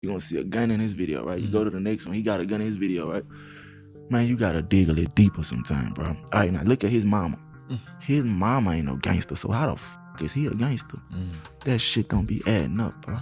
You're gonna see a gun in his video, right? You go to the next one, he got a gun in his video, right? Man, you gotta dig a little deeper sometime, bro. All right, now look at his mama. His mama ain't no gangster, so how the fuck is he a gangster? That shit don't be adding up, bro.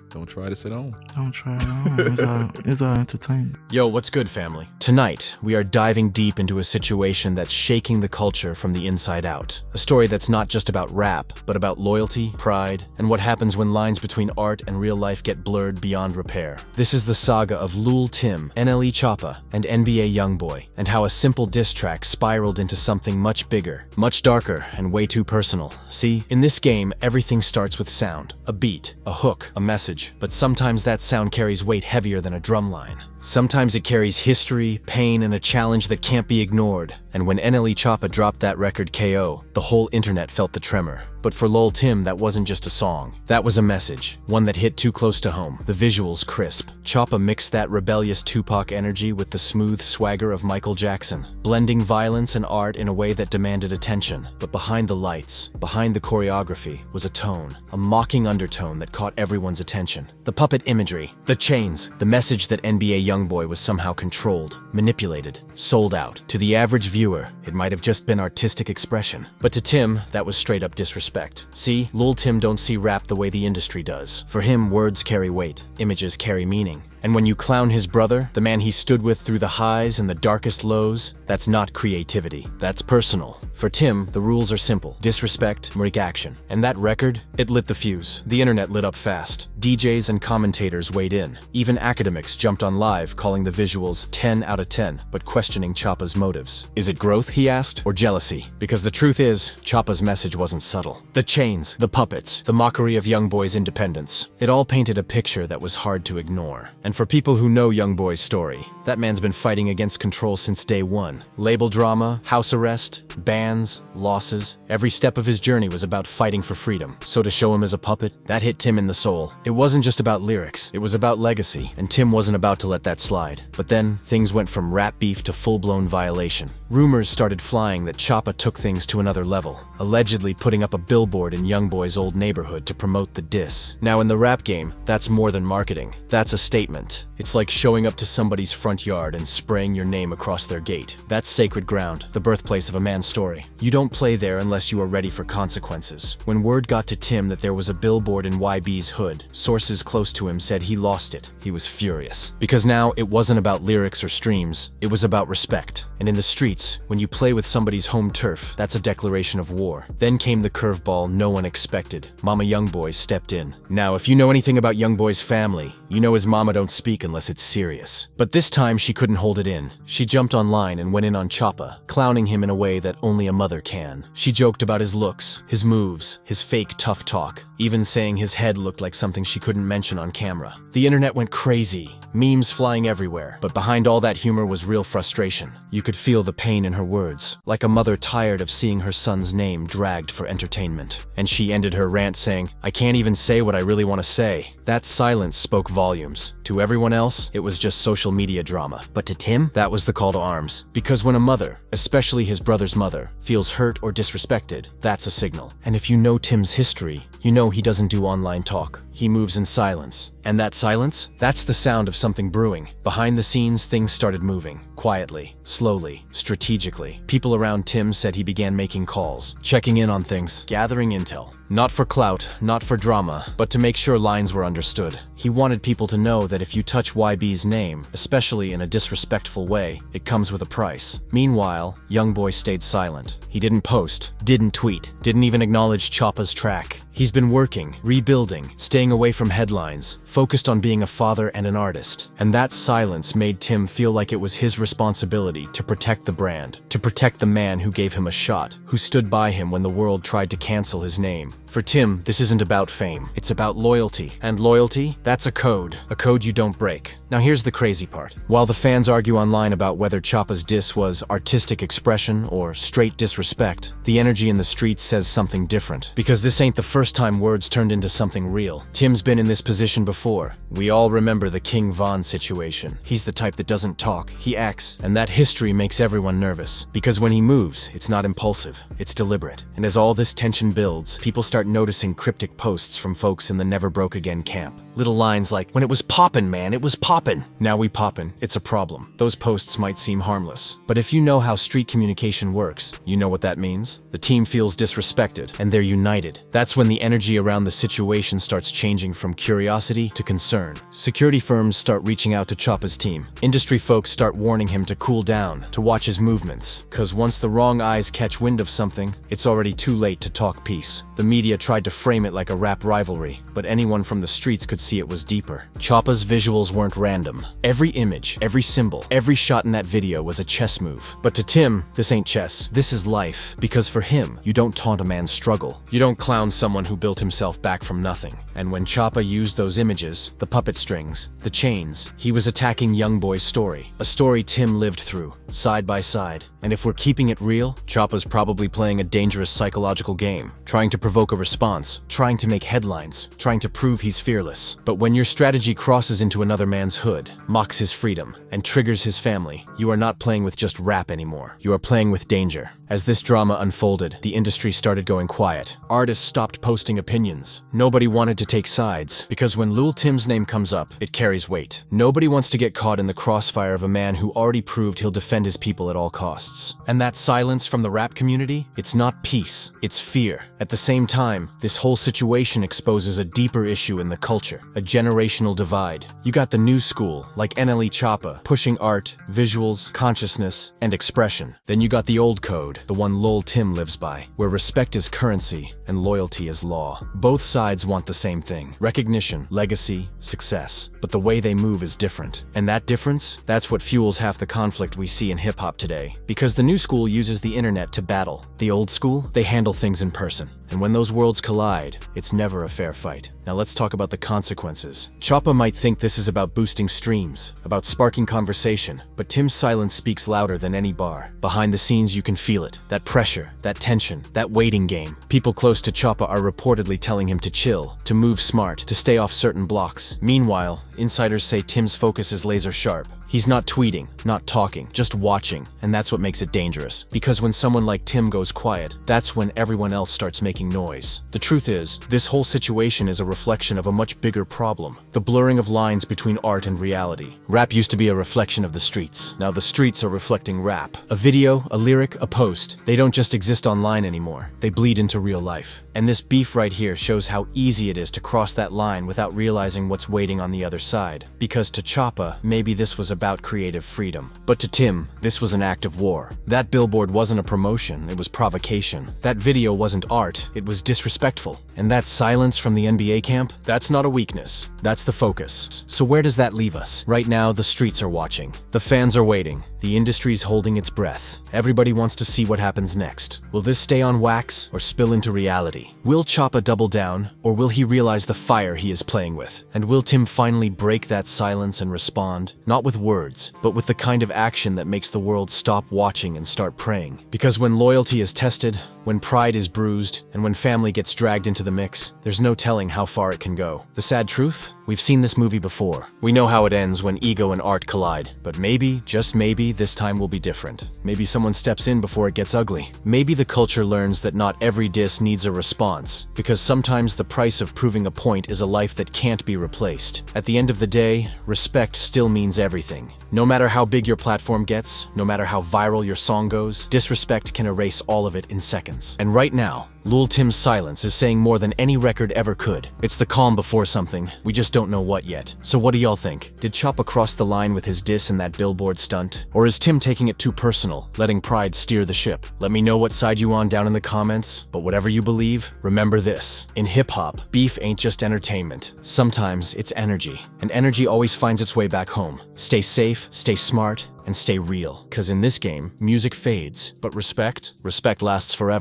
Don't try this at home. Don't try it on. It's all entertainment. Yo, what's good, family? Tonight, we are diving deep into a situation that's shaking the culture from the inside out. A story that's not just about rap, but about loyalty, pride, and what happens when lines between art and real life get blurred beyond repair. This is the saga of Lul Tim, NLE Choppa, and NBA YoungBoy, and how a simple diss track spiraled into something much bigger, much darker, and way too personal. See, in this game, everything starts with sound. A beat, a hook, a message. But sometimes that sound carries weight heavier than a drum line. Sometimes it carries history, pain, and a challenge that can't be ignored. And when NLE Choppa dropped that record KO, the whole internet felt the tremor. But for Lul Tim, that wasn't just a song. That was a message, one that hit too close to home. The visuals crisp. Choppa mixed that rebellious Tupac energy with the smooth swagger of Michael Jackson, blending violence and art in a way that demanded attention. But behind the lights, behind the choreography, was a tone, a mocking undertone that caught everyone's attention. The puppet imagery, the chains, the message that NBA YoungBoy was somehow controlled, manipulated, sold out. To the average viewer, it might have just been artistic expression. But to Tim, that was straight up disrespect. See, Lul Tim don't see rap the way the industry does. For him, words carry weight, images carry meaning. And when you clown his brother, the man he stood with through the highs and the darkest lows, that's not creativity, that's personal. For Tim, the rules are simple: disrespect, break action. And that record, it lit the fuse. The internet lit up fast. DJs and commentators weighed in. Even academics jumped on live, calling the visuals 10 out of 10, but questioning Choppa's motives. Is it growth, he asked, or jealousy? Because the truth is, Choppa's message wasn't subtle. The chains, the puppets, the mockery of YoungBoy's independence. It all painted a picture that was hard to ignore. And for people who know YoungBoy's story, that man's been fighting against control since day one. Label drama, house arrest, bans, losses. Every step of his journey was about fighting for freedom. So to show him as a puppet, that hit Tim in the soul. It wasn't just about lyrics, it was about legacy, and Tim wasn't about to let that slide. But then, things went from rap beef to full-blown violation. Rumors started flying that Choppa took things to another level, allegedly putting up a billboard in YoungBoy's old neighborhood to promote the diss. Now in the rap game, that's more than marketing. That's a statement. It's like showing up to somebody's front yard and spraying your name across their gate. That's sacred ground, the birthplace of a man's story. You don't play there unless you are ready for consequences. When word got to Tim that there was a billboard in YB's hood, sources close to him said he lost it. He was furious. Because now it wasn't about lyrics or streams, it was about respect. And in the streets, when you play with somebody's home turf, that's a declaration of war. Then came the curveball no one expected. Mama YoungBoy stepped in. Now, if you know anything about YoungBoy's family, you know his mama don't speak unless it's serious. But this time she couldn't hold it in. She jumped online and went in on Choppa, clowning him in a way that only a mother can. She joked about his looks, his moves, his fake tough talk, even saying his head looked like something she couldn't mention on camera. The internet went crazy, memes flying everywhere, but behind all that humor was real frustration. You could feel the pain in her words, like a mother tired of seeing her son's name dragged for entertainment. And she ended her rant saying, "I can't even say what I really want to say." That silence spoke volumes. To everyone else, it was just social media drama. But to Tim, that was the call to arms. Because when a mother, especially his brother's mother, feels hurt or disrespected, that's a signal. And if you know Tim's history, you know he doesn't do online talk. He moves in silence. And that silence? That's the sound of something brewing. Behind the scenes, things started moving. Quietly, slowly, strategically. People around Tim said he began making calls, checking in on things, gathering intel. Not for clout, not for drama, but to make sure lines were understood. He wanted people to know that if you touch YB's name, especially in a disrespectful way, it comes with a price. Meanwhile, YoungBoy stayed silent. He didn't post, didn't tweet, didn't even acknowledge Choppa's track. He's been working, rebuilding, staying away from headlines, focused on being a father and an artist. And that silence made Tim feel like it was his responsibility to protect the brand, to protect the man who gave him a shot, who stood by him when the world tried to cancel his name. For Tim, this isn't about fame, it's about loyalty. And loyalty, that's a code you don't break. Now here's the crazy part. While the fans argue online about whether Choppa's diss was artistic expression or straight disrespect, the energy in the streets says something different. Because this ain't the first time words turned into something real. Tim's been in this position before. We all remember the King Von situation. He's the type that doesn't talk, he acts, and that history makes everyone nervous. Because when he moves, it's not impulsive, it's deliberate. And as all this tension builds, people start noticing cryptic posts from folks in the Never Broke Again camp. Little lines like, "When it was poppin', man, it was poppin'. Now we poppin', it's a problem." Those posts might seem harmless, but if you know how street communication works, you know what that means? The team feels disrespected, and they're united. That's when the energy around the situation starts changing from curiosity to concern. Security firms start reaching out to Choppa's team. Industry folks start warning him to cool down, to watch his movements, cause once the wrong eyes catch wind of something, it's already too late to talk peace. The media tried to frame it like a rap rivalry, but anyone from the streets could see it was deeper. Choppa's visuals weren't random. Every image, every symbol, every shot in that video was a chess move. But to Tim, this ain't chess, this is life. Because for him, you don't taunt a man's struggle. You don't clown someone who built himself back from nothing. And when Choppa used those images, the puppet strings, the chains, he was attacking YoungBoy's story. A story Tim lived through, side by side. And if we're keeping it real, Choppa's probably playing a dangerous psychological game, trying to provoke a response, trying to make headlines, trying to prove he's fearless. But when your strategy crosses into another man's hood, mocks his freedom, and triggers his family, you are not playing with just rap anymore. You are playing with danger. As this drama unfolded, the industry started going quiet. Artists stopped posting opinions. Nobody wanted to take sides, because when Lul Tim's name comes up, it carries weight. Nobody wants to get caught in the crossfire of a man who already proved he'll defend his people at all costs. And that silence from the rap community, it's not peace, it's fear. At the same time, this whole situation exposes a deeper issue in the culture, a generational divide. You got the new school, like NLE Choppa, pushing art, visuals, consciousness, and expression. Then you got the old code, the one Lul Tim lives by, where respect is currency and loyalty is law. Both sides want the same thing: recognition, legacy, success. But the way they move is different. And that difference, that's what fuels half the conflict we see in hip-hop today. Because the new school uses the internet to battle. The old school, they handle things in person. And when those worlds collide, it's never a fair fight. Now let's talk about the consequences. Choppa might think this is about boosting streams, about sparking conversation, but Tim's silence speaks louder than any bar. Behind the scenes you can feel it. That pressure, that tension, that waiting game. People close to Choppa are reportedly telling him to chill, to move smart, to stay off certain blocks. Meanwhile, insiders say Tim's focus is laser sharp. He's not tweeting, not talking, just watching, and that's what makes it dangerous. Because when someone like Tim goes quiet, that's when everyone else starts making noise. The truth is, this whole situation is a reflection of a much bigger problem: the blurring of lines between art and reality. Rap used to be a reflection of the streets. Now the streets are reflecting rap. A video, a lyric, a post, they don't just exist online anymore. They bleed into real life. And this beef right here shows how easy it is to cross that line without realizing what's waiting on the other side. Because to Choppa, maybe this was about creative freedom. But to Tim, this was an act of war. That billboard wasn't a promotion, it was provocation. That video wasn't art, it was disrespectful. And that silence from the NBA camp, that's not a weakness, that's the focus. So where does that leave us? Right now, the streets are watching. The fans are waiting. The industry's holding its breath. Everybody wants to see what happens next. Will this stay on wax or spill into reality? Will Choppa double down, or will he realize the fire he is playing with? And will Tim finally break that silence and respond? Not with words, but with the kind of action that makes the world stop watching and start praying. Because when loyalty is tested, when pride is bruised, and when family gets dragged into the mix, there's no telling how far it can go. The sad truth? We've seen this movie before. We know how it ends when ego and art collide. But maybe, just maybe, this time will be different. Maybe someone steps in before it gets ugly. Maybe the culture learns that not every diss needs a response, because sometimes the price of proving a point is a life that can't be replaced. At the end of the day, respect still means everything. No matter how big your platform gets, no matter how viral your song goes, disrespect can erase all of it in seconds. And right now, Lul Tim's silence is saying more than any record ever could. It's the calm before something, we just don't know what yet. So what do y'all think? Did Choppa cross the line with his diss in that billboard stunt? Or is Tim taking it too personal, letting pride steer the ship? Let me know what side you on down in the comments, but whatever you believe, remember this. In hip-hop, beef ain't just entertainment. Sometimes it's energy, and energy always finds its way back home. Stay safe, stay smart, and stay real. 'Cause in this game, music fades, but respect lasts forever.